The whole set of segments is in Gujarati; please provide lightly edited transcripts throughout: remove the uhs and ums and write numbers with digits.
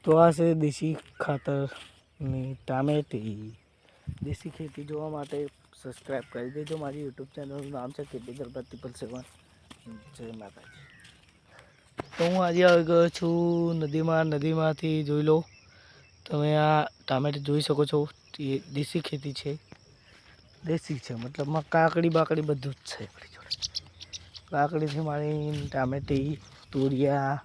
તો આ છે દેશી ખાતરની ટામેટી. દેશી ખેતી જોવા માટે સબસ્ક્રાઈબ કરી દેજો. મારી યુટ્યુબ ચેનલનું નામ છે ખેતી ગરબા 777. જય માતાજી. તો હું આજે આવી ગયો છું નદીમાંથી જોઈ લો તમે. આ ટામેટી જોઈ શકો છો. એ દેશી ખેતી છે. દેશી છે મતલબમાં કાકડી બાકડી બધું જ છે આપણી જોડે. કાકડીથી મારી ટામેટી, તુરિયા,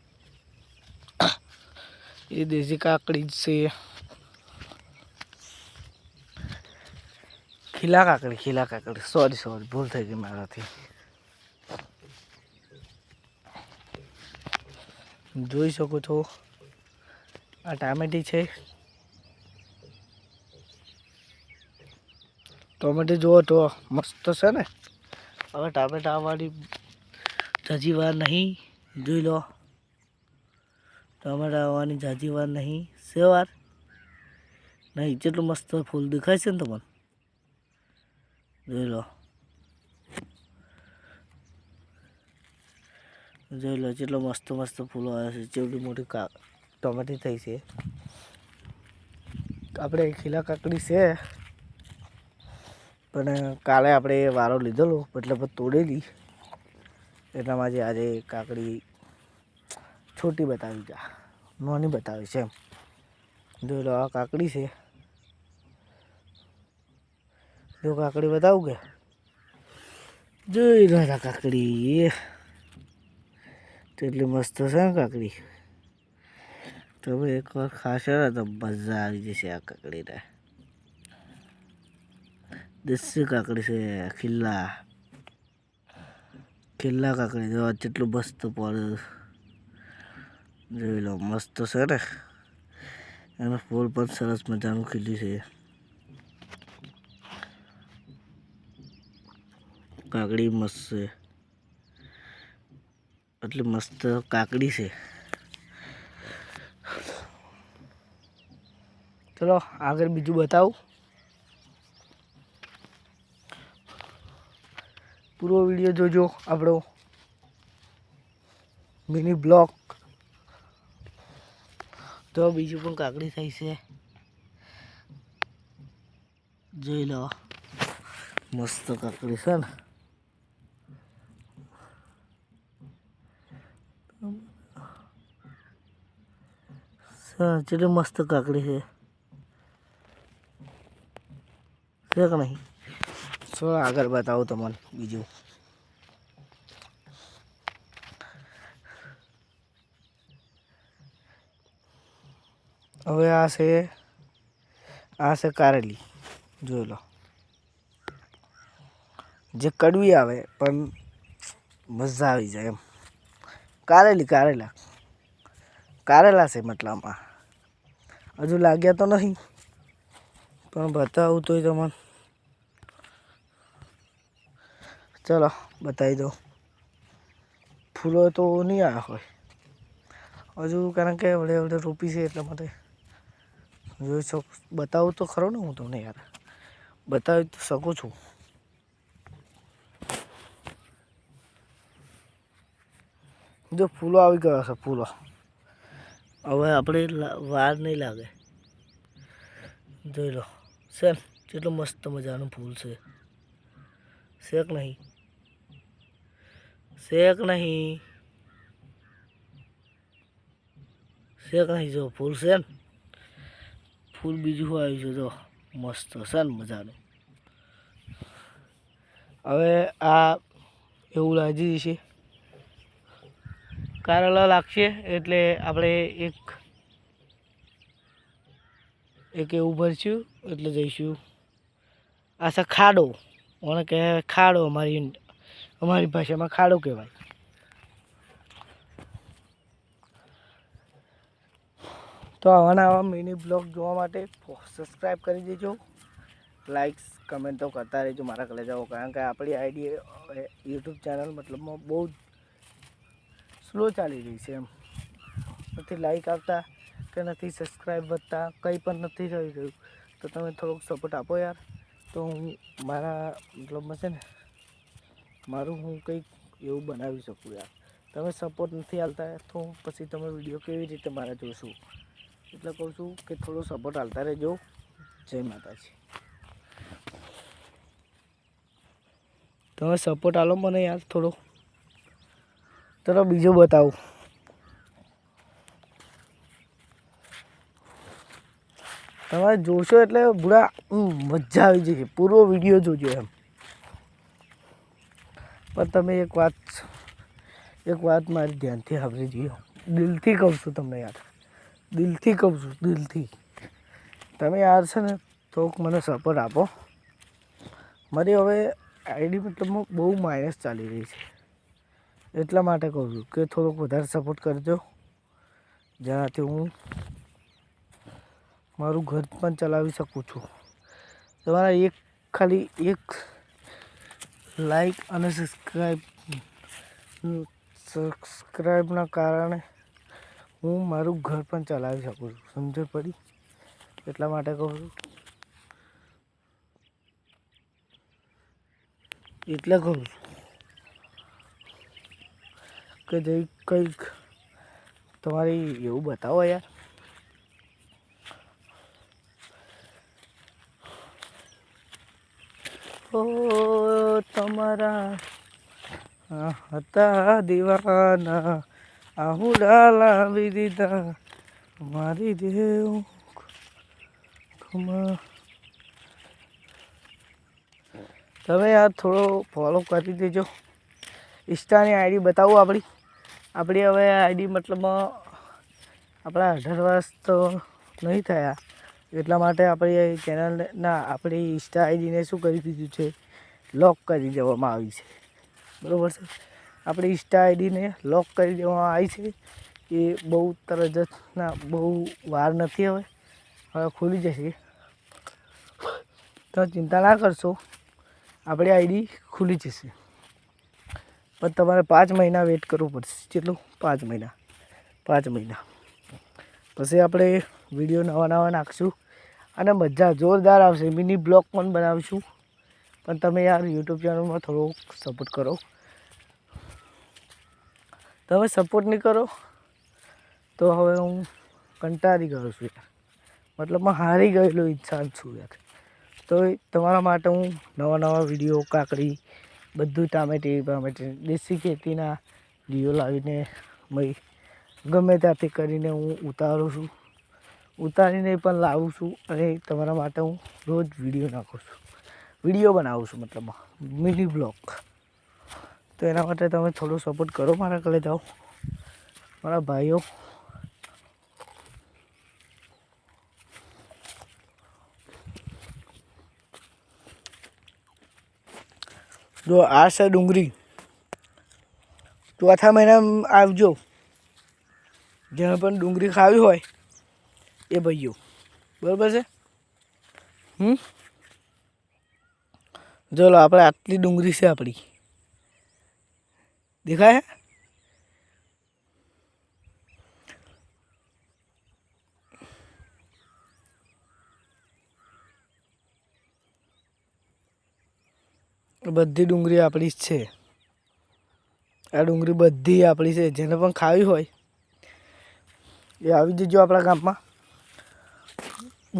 એ દેશી કાકડી જ છે. ખીલા કાકડી સોરી ભૂલ થઈ ગઈ મારાથી. જોઈ શકો છો આ ટામેટી છે. ટોમેટો જુઓ તો મસ્ત છે ને. હવે ટામેટા આવવાની જાજી વાર નહીં. જોઈ લો ટમેટા આવવાની જાજી વાર નહીં. સેવાર નહીં. જેટલું મસ્ત ફૂલ દેખાય છે ને તમને. જોઈ લો જેટલો મસ્ત ફૂલો આવે છે. જેવડી મોટી ટોમેટી થઈ છે. આપણે ખીલા કાકડી છે પણ કાલે આપણે વારો લીધેલો એટલે તોડેલી એટલામાં આજે કાકડી છોટી બતાવી જા નાની બતાવી છે એમ. જોઈ લો આ કાકડી છે. જો કાકડી બતાવું કે જોઈ લો કાકડી તેટલી મસ્ત છે ને કાકડી. તમે એકવાર ખાશો ને તો મજા આવી જશે આ કાકડીને. દેશી કાકડી છે. ખીલા કાકડી જો જેટલું મસ્ત પડે. જોઈ લો મસ્ત છે ને. એનું ફૂલ પણ સરસ મજાનું ખીલ્યું છે. કાકડી મસ્ત છે. એટલી મસ્ત કાકડી છે. ચલો આગળ બીજું બતાવું. પૂરો વિડીયો જોજો આપણો મિની બ્લોગ. તો બીજું પણ કાકડી થઈ છે. જોઈ લો મસ્ત કાકડી છે ને. ચેટલી મસ્ત કાકડી છે કે નહીં. શું આગળ બતાવું તમને બીજું. હવે આ છે કારેલી. જોઈ લો જે કડવી આવે પણ મજા આવી જાય એમ. કારેલા છે મતલબમાં. હજુ લાગ્યા તો નહીં પણ બતાવું તોય તમને. ચલો બતાવી દો. ફૂલો તો નહીં આવ્યા હોય હજુ કારણ કે વડે રોપી છે એટલા માટે. જોઈ શકો બતાવું તો ખરો ને હું તમને યાર. બતાવી તો શકું છું. જો ફૂલો આવી ગયા છે ફૂલો. હવે આપણે વાર નહીં લાગે. જોઈ લો છે ને કેટલું મસ્ત મજાનું ફૂલ છે. શેક નહીં જો ફૂલ છે ને. ફૂલ બીજું આવ્યું છે જો મસ્ત છે ને મજાનું. હવે આ એવું લાગી જશે. કારેલા લાગશે એટલે આપણે એક એવું ભરશું એટલે જઈશું. આ છે ખાડો. ઓને કહેવાય ખાડો. અમારી ભાષામાં ખાડો કહેવાય. તો આવા મિની બ્લોગ જોવા માટે સબસ્ક્રાઈબ કરી દેજો. લાઇક્સ કમેન્ટ તો કરતા રહેજો મારા કલેજાઓ. કારણ કે આપણી આઈડી યુટ્યુબ ચેનલ મતલબમાં બહુ સ્લો ચાલી રહી છે એમ. નથી લાઈક આવતા કે નથી સબસ્ક્રાઈબ વધતા, કંઈ પણ નથી થઈ રહ્યું. તો તમે થોડોક સપોર્ટ આપો યાર. તો હું મારા મતલબમાં છે ને મારું હું કંઈક એવું બનાવી શકું યાર. તમે સપોર્ટ નથી આપતા તો પછી તમે વિડીયો કેવી રીતે મારા જોશો એટલે કહું છું કે થોડો સપોર્ટ હાલતા રહેજો. જય માતાજી. તમે સપોર્ટ આલો મને યાર થોડો. ચલો બીજું બતાવું. તમે જોશો એટલે પૂરા મજા આવી જશે. પૂરો વિડીયો જોજો એમ. પણ તમે એક વાત મારી ધ્યાનથી સાંભળી જઈએ. દિલથી કહું છું તમને યાર, દિલથી કહું છું, દિલથી. તમે યાર છે ને થોડુંક મને સપોર્ટ આપો. મારી હવે આઈડી મતલબમાં બહુ માઇનસ ચાલી રહી છે. એટલા માટે કહું છું કે થોડોક વધારે સપોર્ટ કરજો, જેનાથી હું મારું ઘર પણ ચલાવી શકું છું. તમારા ખાલી એક લાઈક અને સબસ્ક્રાઈબના કારણે હું મારું ઘર પણ ચલાવી શકું છું. સમજ પડી? એટલા માટે કહું છું. એટલે કહું છું કે જે કંઈક તમારી એવું બતાવો યાર. ઓ તમારા હતા દીવાના, આહુડા લાવી દીધા મારી દેવ. તમે યાર થોડો ફોલો કરી દેજો. ઇન્સ્ટાની આઈડી બતાવું આપણી હવે આઈડી મતલબમાં આપણા 18 વર્ષ તો નહીં થયા. એટલા માટે આપણી ચેનલને આપણી ઇન્સ્ટા આઈડીને શું કરી દીધું છે, લોક કરી દેવામાં આવી છે. બરાબર છે? આપણી ઇન્સ્ટા આઈડીને લોક કરી દેવામાં આવી છે. એ બહુ તરત બહુ વાર નથી. હવે ખુલી જશે. તો ચિંતા ના કરશો, આપણી આઈડી ખુલી જશે. પણ તમારે 5 મહિના વેઇટ કરવું પડશે. કેટલું? 5 મહિના. 5 મહિના પછી આપણે વિડીયો નવા નાખશું અને મજા જોરદાર આવશે. મિની બ્લોગ પણ બનાવીશું. પણ તમે યાર યુટ્યુબ ચેનલમાં થોડો સપોર્ટ કરો. તમે સપોર્ટ નહીં કરો તો હવે હું કંટાળી ગયો છું યાર. મતલબમાં હારી ગયેલો ઇન્સાન છું યાર. તો તમારા માટે હું નવા વિડીયો, કાકડી, બધું ટામેટી દેશી ખેતીના વિડીયો લાવીને ગમે ત્યાંથી કરીને હું ઉતારું છું. ઉતારીને પણ લાવું છું અને તમારા માટે હું રોજ વિડીયો નાખું છું. વિડીયો બનાવું છું મતલબમાં મિની બ્લોગ. તો એના માટે તમે થોડો સપોર્ટ કરો મારા કલે જાઓ, મારા ભાઈઓ. જો આ છે ડુંગળી. ચોથા મહિનામાં આવજો. જેને પણ ડુંગળી ખાવી હોય એ ભાઈઓ. બરાબર છે? ચલો આપણે આટલી ડુંગળી છે આપણી. દેખાય? બધી ડુંગળી આપણી જ છે. આ ડુંગળી બધી આપણી છે. જેને પણ ખાવી હોય એ આવી જજો આપણા ગામમાં.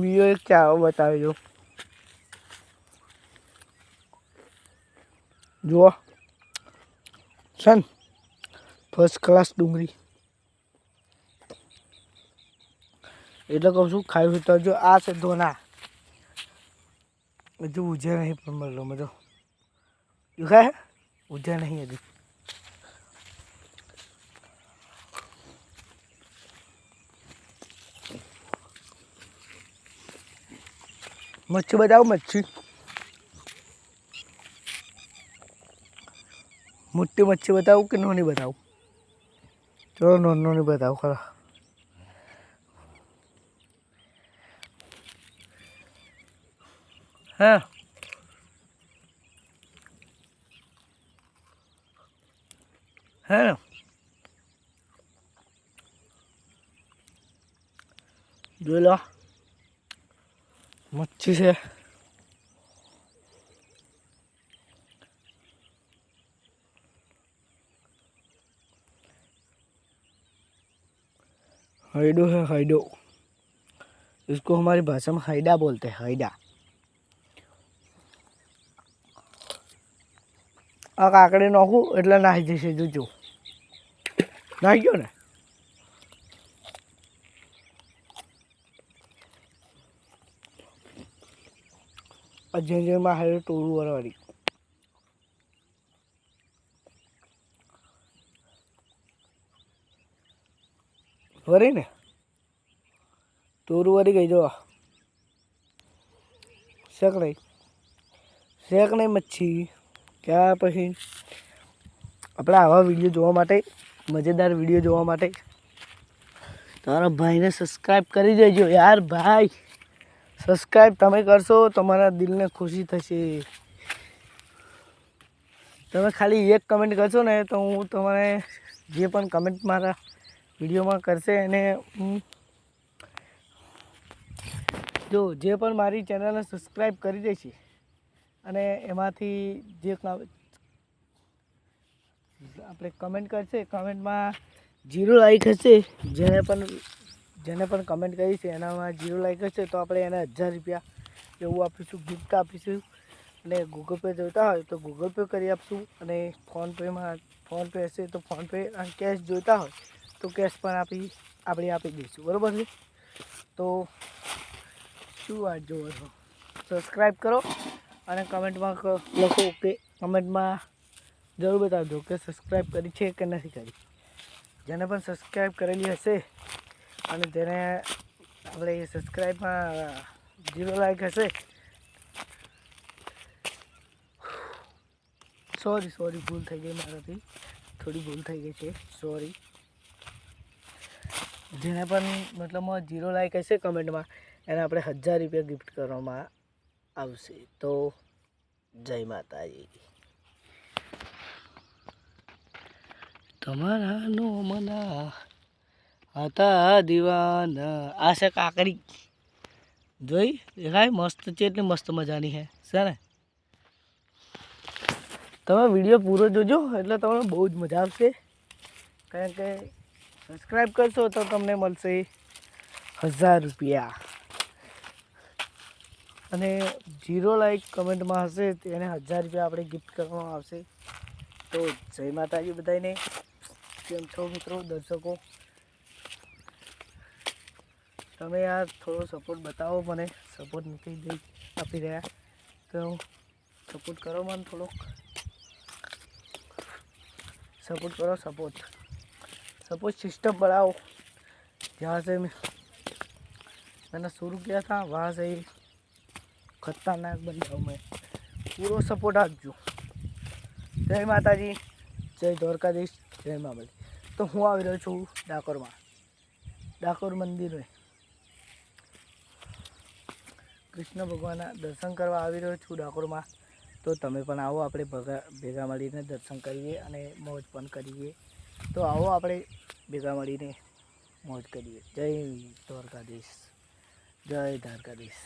બીજો એક ચારો બતાવજો. જુઓ સન ફર્સ્ટ ક્લાસ ડુંગળી. એટલે કહું છું ખાવી તો જો આ છે ધોના. હજુ ઉજ્યા નહીં પણ મળલો મજો દેખાય. ઉજ્યા નહીં હજુ. મચ્છી બતાવો. મચ્છી મોટી મચ્છી બતાવું કે નાની બતાવું? ચલો નાની બતાવો ખરા. હા જોઈ લો મચ્છી છે. હૈડો છે હૈડો. इसको हमारी भाषा में हैडा बोलते हैं, हैडा। आ काकड़ी नाखू એટલે નાહી જશે, જોજો નાહી ગયો ને। અજંજરમાં હારે ટોળું વાળી વરી ને ટોળું વાળી ગઈ જો શેક નહીં મચ્છી। क्या પછી આપણે આવા વિડીયો જોવા માટે, મજેદાર વિડીયો જોવા માટે તમારા ભાઈને સબસ્ક્રાઈબ કરી દેજો યાર ભાઈ। સબસ્ક્રાઈબ તમે કરશો તો મારા દિલને ખુશી થશે। તમે ખાલી એક કમેન્ટ કરશો ને તો હું તમારે જે પણ કમેન્ટ મારા વિડીયોમાં કરશે એને જો જે પણ મારી ચેનલને સબસ્ક્રાઈબ કરી દેશે અને એમાંથી જે આપણે કમેન્ટ કરશે, કમેન્ટમાં 0 લાઈક હશે, જેને પણ કમેન્ટ કરી છે એનામાં 0 લાઈક હશે તો આપણે એને 1000 રૂપિયા એવું આપીશું, ગિફ્ટ આપીશું। અને ગૂગલ પે જોઈતા હોય તો ગૂગલ પે કરી આપશું, અને ફોન પે હશે તો ફોન પે, અને કેશ જોઈતા હોય તો કેશ પણ આપણે આપી દઈશું, બરાબર છે। તો શું વાત જોવો છો, સબસ્ક્રાઈબ કરો અને કમેન્ટમાં લખો કે કમેન્ટમાં જરૂર બતાવજો કે સબસ્ક્રાઈબ કરી છે કે નથી કરી। જેને પણ સબસ્ક્રાઈબ કરેલી હશે અને જેને આપણે સબસ્ક્રાઈબમાં 0 લાઈક હશે, સોરી ભૂલ થઈ ગઈ મારાથી, થોડી ભૂલ થઈ ગઈ છે, સોરી। જેને પણ મતલબમાં 0 લાઈક હશે કમેન્ટમાં એને આપણે 1000 રૂપિયા ગિફ્ટ કરવામાં આવશે। તો જય માતાજી। તમારા નોમના હતા દીવાના। આ છે કાકડી, જોઈ દેખાય મસ્ત છે, એટલે મસ્ત મજાની છે ને। તમે વિડીયો પૂરો જોજો એટલે તમને બહુ જ મજા આવશે, કારણ કે સબસ્ક્રાઈબ કરશો તો તમને મળશે 1000 રૂપિયા, અને 0 લાઈક કમેન્ટમાં હશે તેને 1000 રૂપિયા આપણે ગિફ્ટ કરવામાં આવશે। તો જય માતાજી બધાને। કેમ છો મિત્રો દર્શકો, તમે યાર થોડો સપોર્ટ બતાવો મને, સપોર્ટ નથી આપી રહ્યા તો સપોર્ટ કરો મને, થોડોક सपोर्ट करो, सपोर्ट सिस्टम बढ़ाओ। जहाँ से मैंने शुरू किया था वहाँ से ही खतरनाक बन जाऊँ मैं, पूरा सपोर्ट आपजो। जय माताजी, जय द्वारकाधीश, जय मामली। तो हूँ आ रह्यो छूँ ડાકોર में, ડાકોર मंदिर में कृष्ण भगवान दर्शन करवा આવી રહ્યો છું ડાકોર में। तो તમે પણ આવો, આપણે ભેગા મળીને દર્શન કરીએ અને મોજ પણ કરીએ। તો આવો આપણે ભેગા મળીને મોજ કરીએ। જય દ્વારકાધીશ, જય દ્વારકાધીશ।